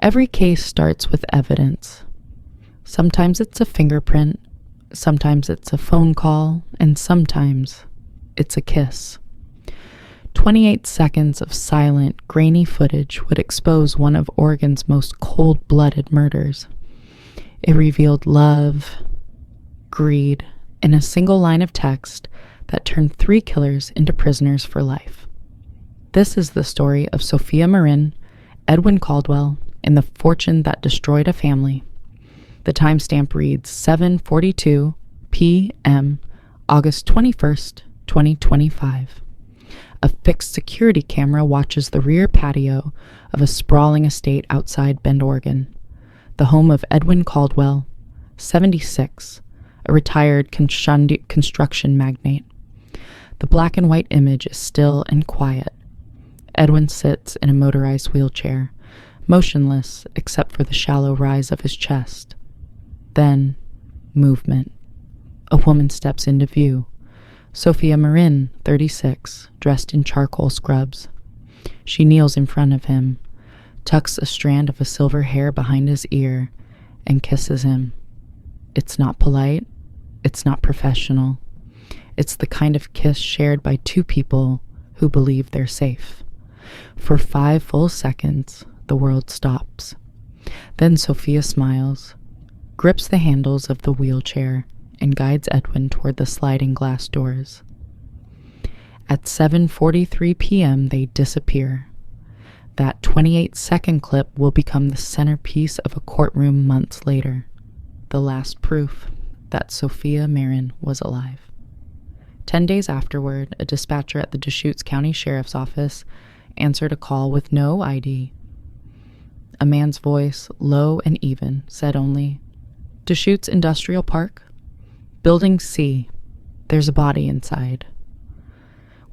Every case starts with evidence. Sometimes it's a fingerprint, sometimes it's a phone call, and sometimes it's a kiss. 28 seconds of silent, grainy footage would expose one of Oregon's most cold-blooded murders. It revealed love, greed, in a single line of text that turned 3 killers into prisoners for life. This is the story of Sophia Marin, Edwin Caldwell, and the fortune that destroyed a family. The timestamp reads 7:42 p.m., August 21st, 2025. A fixed security camera watches the rear patio of a sprawling estate outside Bend, Oregon, the home of Edwin Caldwell, 76, a retired construction magnate. The black and white image is still and quiet. Edwin sits in a motorized wheelchair, motionless except for the shallow rise of his chest. Then, movement. A woman steps into view. Sophia Marin, 36, dressed in charcoal scrubs. She kneels in front of him, tucks a strand of a silver hair behind his ear, and kisses him. It's not polite. It's not professional. It's the kind of kiss shared by 2 people who believe they're safe. For 5 full seconds, the world stops. Then Sophia smiles, grips the handles of the wheelchair, and guides Edwin toward the sliding glass doors. At 7:43 p.m., they disappear. That 28-second clip will become the centerpiece of a courtroom months later, the last proof that Sophia Marin was alive. 10 days afterward, a dispatcher at the Deschutes County Sheriff's Office answered a call with no ID. A man's voice, low and even, said only, "Deschutes Industrial Park? Building C. There's a body inside."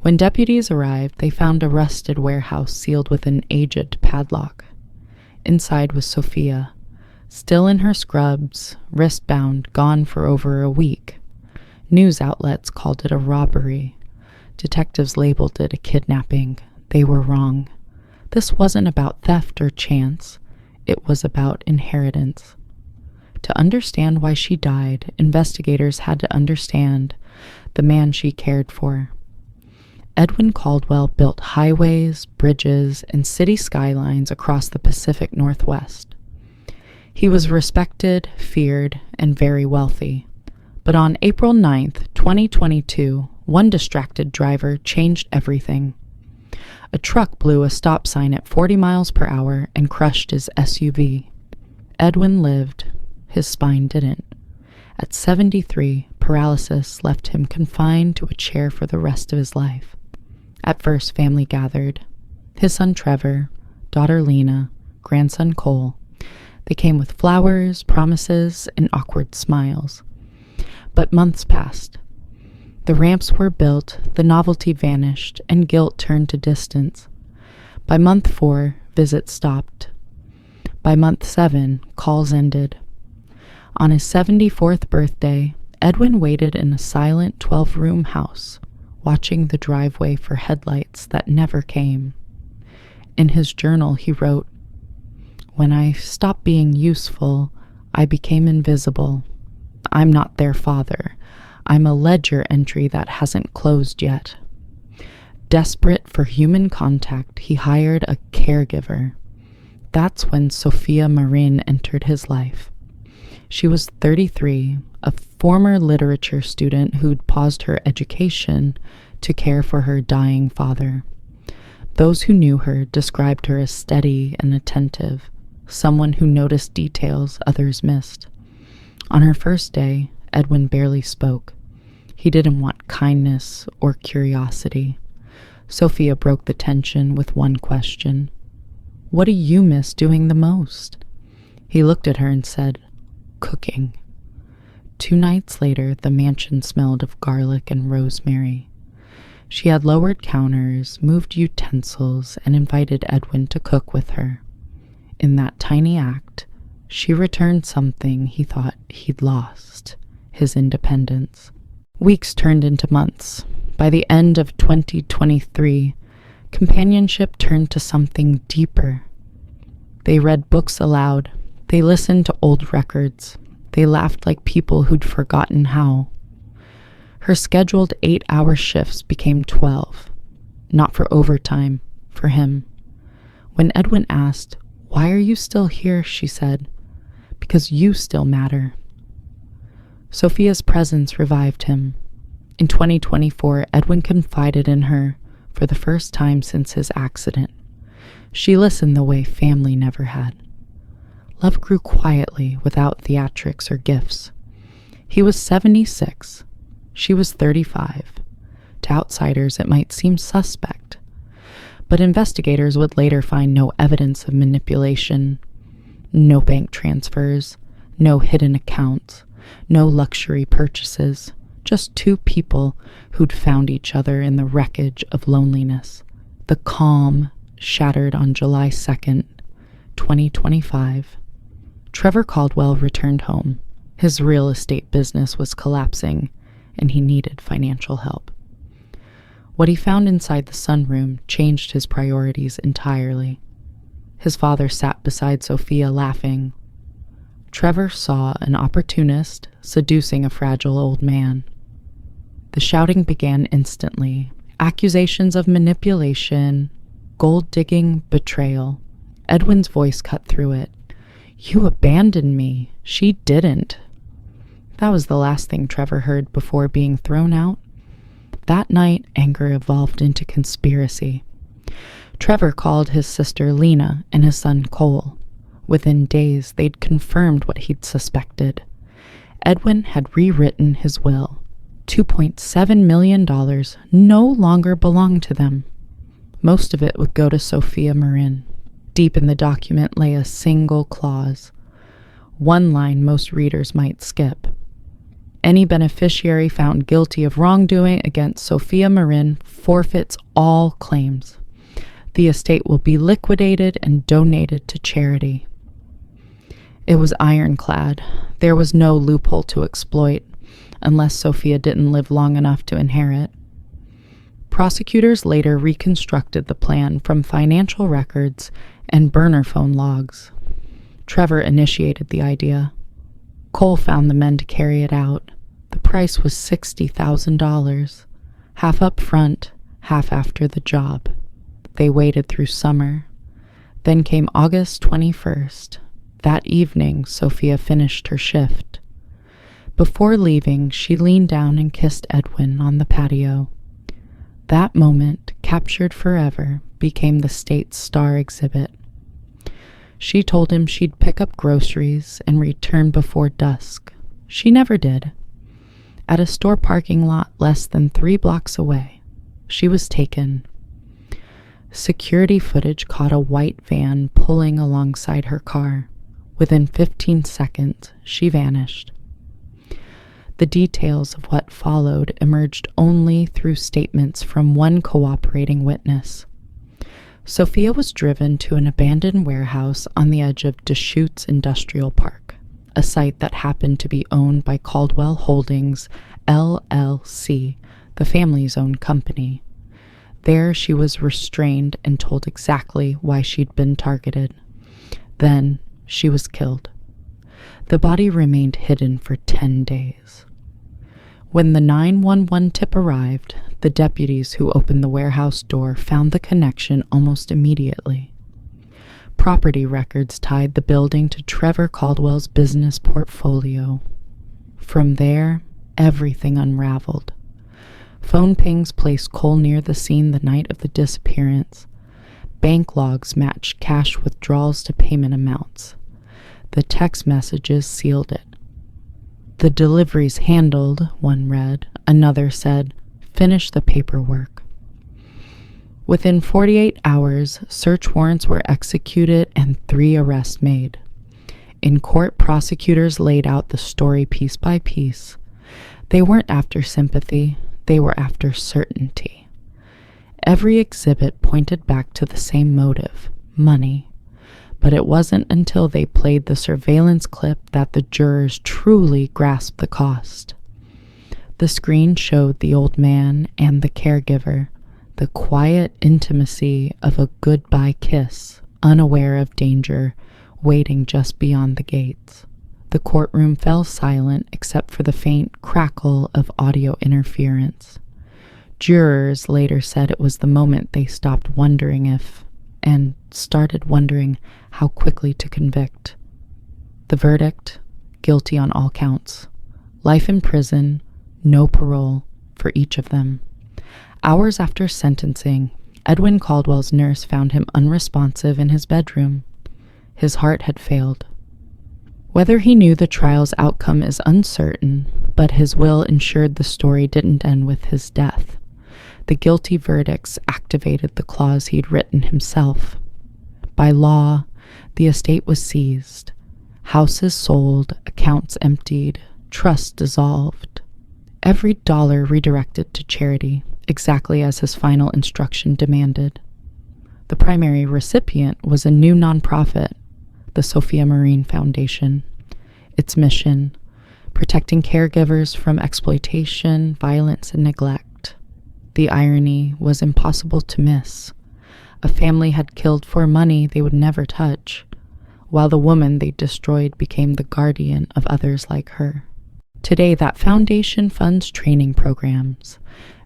When deputies arrived, they found a rusted warehouse sealed with an aged padlock. Inside was Sophia, still in her scrubs, wrist-bound, gone for over a week. News outlets called it a robbery. Detectives labeled it a kidnapping. They were wrong. This wasn't about theft or chance. It was about inheritance. To understand why she died, investigators had to understand the man she cared for. Edwin Caldwell built highways, bridges, and city skylines across the Pacific Northwest. He was respected, feared, and very wealthy. But on April 9th, 2022, one distracted driver changed everything. A truck blew a stop sign at 40 miles per hour and crushed his SUV. Edwin lived. His spine didn't. At 73, paralysis left him confined to a chair for the rest of his life. At first, family gathered. His son Trevor, daughter Lena, grandson Cole. They came with flowers, promises, and awkward smiles. But months passed. The ramps were built, the novelty vanished, and guilt turned to distance. By month 4, visits stopped. By month 7, calls ended. On his 74th birthday, Edwin waited in a silent 12-room house, watching the driveway for headlights that never came. In his journal, he wrote, "When I stopped being useful, I became invisible. I'm not their father. I'm a ledger entry that hasn't closed yet." Desperate for human contact, he hired a caregiver. That's when Sophia Marin entered his life. She was 33, a former literature student who'd paused her education to care for her dying father. Those who knew her described her as steady and attentive, someone who noticed details others missed. On her first day, Edwin barely spoke. He didn't want kindness or curiosity. Sophia broke the tension with one question. "What do you miss doing the most?" He looked at her and said, "Cooking." 2 nights later, the mansion smelled of garlic and rosemary. She had lowered counters, moved utensils, and invited Edwin to cook with her. In that tiny act, she returned something he thought he'd lost, his independence. Weeks turned into months. By the end of 2023, companionship turned to something deeper. They read books aloud. They listened to old records. They laughed like people who'd forgotten how. Her scheduled 8-hour shifts became 12. Not for overtime, for him. When Edwin asked, "Why are you still here?" she said, "Because you still matter." Sophia's presence revived him. In 2024, Edwin confided in her for the first time since his accident. She listened the way family never had. Love grew quietly without theatrics or gifts. He was 76. She was 35. To outsiders, it might seem suspect. But investigators would later find no evidence of manipulation, no bank transfers, no hidden accounts, no luxury purchases, just two people who'd found each other in the wreckage of loneliness. The calm shattered on July 2nd, 2025. Trevor Caldwell returned home. His real estate business was collapsing, and he needed financial help. What he found inside the sunroom changed his priorities entirely. His father sat beside Sophia laughing. Trevor saw an opportunist seducing a fragile old man. The shouting began instantly. Accusations of manipulation, gold-digging, betrayal. Edwin's voice cut through it. "You abandoned me. She didn't." That was the last thing Trevor heard before being thrown out. That night, anger evolved into conspiracy. Trevor called his sister Lena and his son Cole. Within days, they'd confirmed what he'd suspected. Edwin had rewritten his will. $2.7 million no longer belonged to them. Most of it would go to Sophia Marin. Deep in the document lay a single clause. One line most readers might skip. Any beneficiary found guilty of wrongdoing against Sophia Marin forfeits all claims. The estate will be liquidated and donated to charity. It was ironclad. There was no loophole to exploit, unless Sophia didn't live long enough to inherit. Prosecutors later reconstructed the plan from financial records and burner phone logs. Trevor initiated the idea. Cole found the men to carry it out. The price was $60,000, half up front, half after the job. They waited through summer. Then came August 21st. That evening, Sophia finished her shift. Before leaving, she leaned down and kissed Edwin on the patio. That moment, captured forever, became the state's star exhibit. She told him she'd pick up groceries and return before dusk. She never did. At a store parking lot less than 3 blocks away, she was taken. Security footage caught a white van pulling alongside her car. Within 15 seconds, she vanished. The details of what followed emerged only through statements from one cooperating witness. Sophia was driven to an abandoned warehouse on the edge of Deschutes Industrial Park, a site that happened to be owned by Caldwell Holdings, LLC, the family's own company. There she was restrained and told exactly why she'd been targeted. Then she was killed. The body remained hidden for 10 days. When the 911 tip arrived, the deputies who opened the warehouse door found the connection almost immediately. Property records tied the building to Trevor Caldwell's business portfolio. From there, everything unraveled. Phone pings placed Cole near the scene the night of the disappearance. Bank logs matched cash withdrawals to payment amounts. The text messages sealed it. "The delivery's handled," one read. Another said, "Finish the paperwork." Within 48 hours, search warrants were executed and 3 arrests made. In court, prosecutors laid out the story piece by piece. They weren't after sympathy, they were after certainty. Every exhibit pointed back to the same motive: money. But it wasn't until they played the surveillance clip that the jurors truly grasped the cost. The screen showed the old man and the caregiver, the quiet intimacy of a goodbye kiss unaware of danger, waiting just beyond the gates. The courtroom fell silent except for the faint crackle of audio interference. Jurors later said it was the moment they stopped wondering if, and started wondering how quickly to convict. The verdict: guilty on all counts. Life in prison, no parole for each of them. Hours after sentencing, Edwin Caldwell's nurse found him unresponsive in his bedroom. His heart had failed. Whether he knew the trial's outcome is uncertain, but his will ensured the story didn't end with his death. The guilty verdicts activated the clause he'd written himself. By law, the estate was seized, houses sold, accounts emptied, trusts dissolved. Every dollar redirected to charity, exactly as his final instruction demanded. The primary recipient was a new nonprofit, the Sophia Marine Foundation. Its mission: protecting caregivers from exploitation, violence, and neglect. The irony was impossible to miss. A family had killed for money they would never touch, while the woman they destroyed became the guardian of others like her. Today, that foundation funds training programs,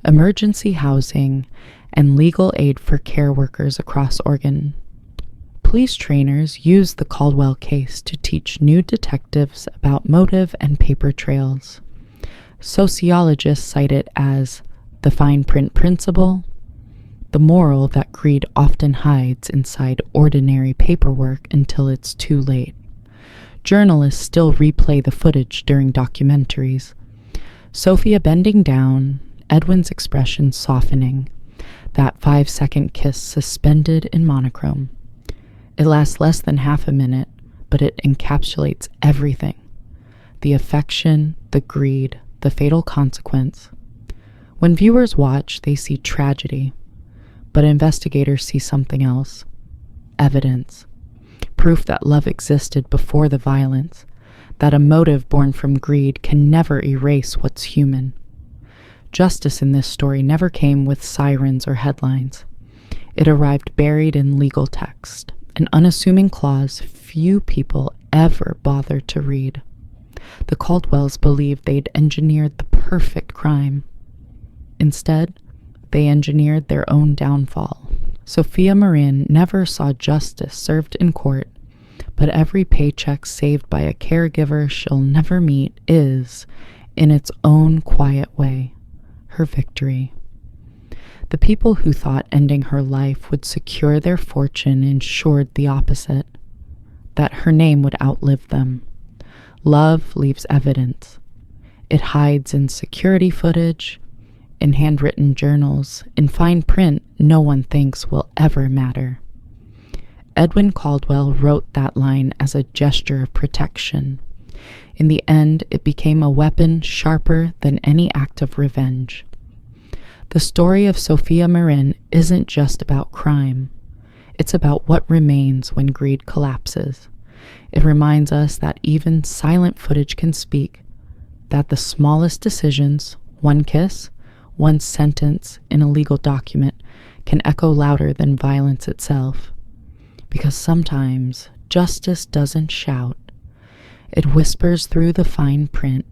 emergency housing, and legal aid for care workers across Oregon. Police trainers use the Caldwell case to teach new detectives about motive and paper trails. Sociologists cite it as the fine print principle, the moral that greed often hides inside ordinary paperwork until it's too late. Journalists still replay the footage during documentaries. Sophia bending down, Edwin's expression softening, that 5-second kiss suspended in monochrome. It lasts less than half a minute, but it encapsulates everything: the affection, the greed, the fatal consequence. When viewers watch, they see tragedy, but investigators see something else: evidence, proof that love existed before the violence, that a motive born from greed can never erase what's human. Justice in this story never came with sirens or headlines. It arrived buried in legal text, an unassuming clause few people ever bothered to read. The Caldwells believed they'd engineered the perfect crime. Instead, they engineered their own downfall. Sophia Marin never saw justice served in court, but every paycheck saved by a caregiver she'll never meet is, in its own quiet way, her victory. The people who thought ending her life would secure their fortune ensured the opposite, that her name would outlive them. Love leaves evidence. It hides in security footage, in handwritten journals, in fine print no one thinks will ever matter. Edwin Caldwell wrote that line as a gesture of protection. In the end, it became a weapon sharper than any act of revenge. The story of Sophia Marin isn't just about crime. It's about what remains when greed collapses. It reminds us that even silent footage can speak, that the smallest decisions, one kiss, one sentence in a legal document, can echo louder than violence itself. Because sometimes justice doesn't shout. It whispers through the fine print,